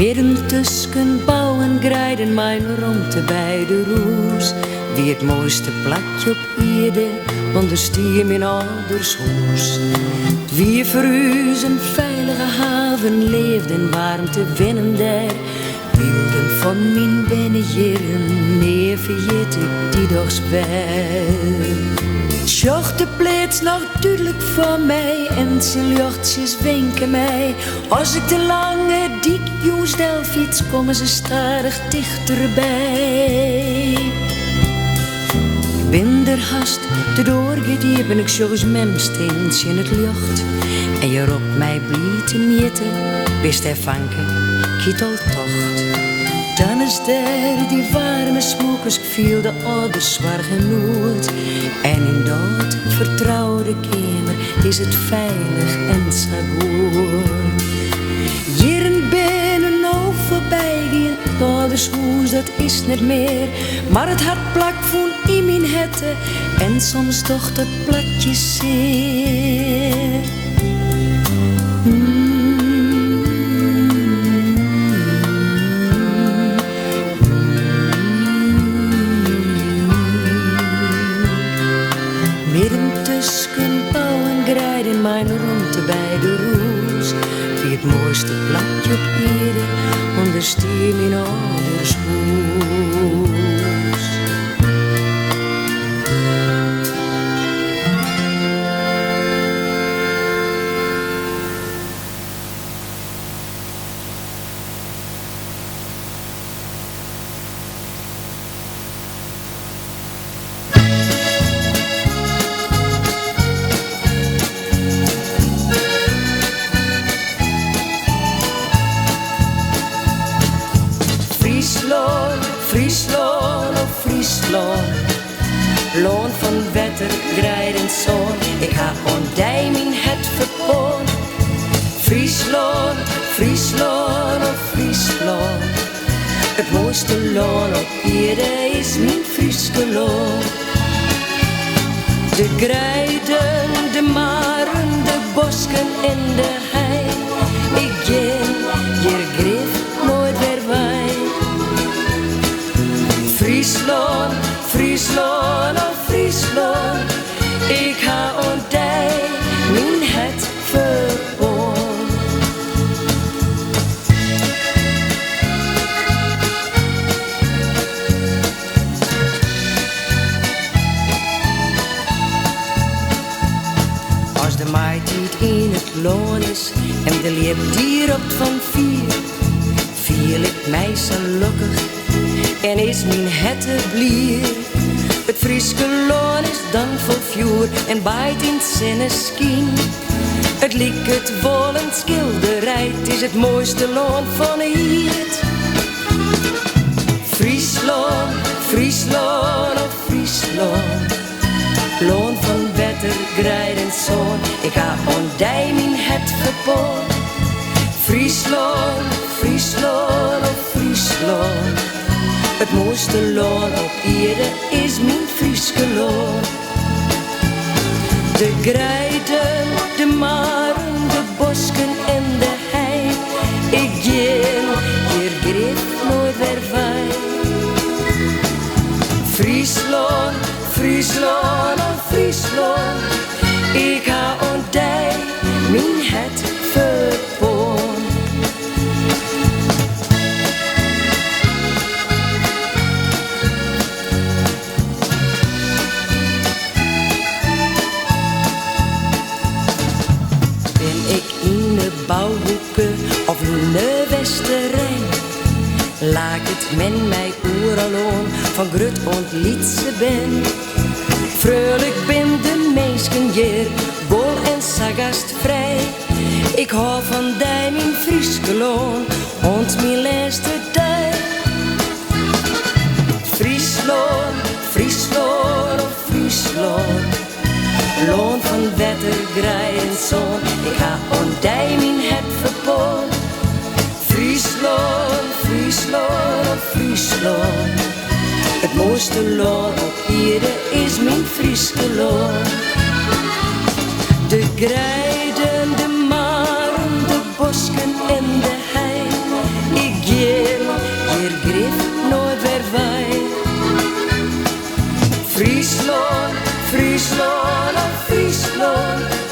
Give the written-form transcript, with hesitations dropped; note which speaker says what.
Speaker 1: Midden tussen bouw en grijden mijn rondte bij de roes. Wie het mooiste plakje op aarde, onderstier mijn ouders hoes. Wie voor u een veilige haven leefde in warmte winnen daar. Beelden van mijn binnenjaren, nee vergeet ik die doch spel. Sjocht de plaats nog duidelijk voor mij en zijn jochtjes wenken mij. Als ik de lange dik Joesdel fiets, komen ze stadig dichterbij. Ik ben er haast te doorgediepen, ik sjouws memsteens in het licht. En je roept mij blij te mieten, wist hij vanken, kieteltocht. Dan is daar die warme smokers, ik viel de oude zwaar genoeg. En in dat vertrouwde kamer is het veilig en zo goed. Hier in binnen nou voorbij, die ouders hoes, dat is niet meer. Maar het hart plakt voel in mijn hette en soms toch dat plakje zeer. Midden tussen bouw en grijden mijn rondte bij de roes. Wie het mooiste plakje op aarde, onderstier mijn ouders hoes. Friesland, oh Friesland, loon van wetter, grijt en zon. Ik ga ondij mijn het verpoon. Friesland, Friesland, oh Friesland, het mooiste loon op aarde is mijn Frieske loon. De grijden, de maren, de bosken en de hei. Ik ging hier grif nooit weer wij. Friesland, Friesland, oh Friesland, ik ga ondij mijn het verpoon. Als de maaitijd in het loon is en de liep die roept van vier, viel ik mij zo gelukkig en is mijn hette blier. Het Frieske loon is dan vol vuur en bijt in zinneschien. Het liek het wollen schilderij, het is het mooiste loon van hier. Friesland, Friesland, oh Friesland, loon van wetter, grijt en zon. Ik ga ondij mijn het verpoon. Friesland, Friesland, oh Friesland, het mooiste loon op aarde is mijn Frieske loon. De grijden, de maren, de bosken en de hei. Ik ging hier grif nooit weer wij. Friesland, Friesland, oh Friesland, ik ga ondij mijn het verpoon. Bouwhoeken of de Westerrijn, laat het men mij oeraloon van grut ontlietse ben. Vrolijk ben de meesken hier, bol en sagast vrij. Ik hou van die mijn Frieske loon, ont mijn laatste dag. Friesland, Friesland, oh Friesland, loon van wetter, grij en zon. Ik ga ondij mijn het verpoon. Friesland, Friesland, oh Friesland, het mooiste loon op aarde is mijn Frieske loon. De grijden, de maren, de bosken en de hei. Ik Friesland, Friesland, oh Friesland,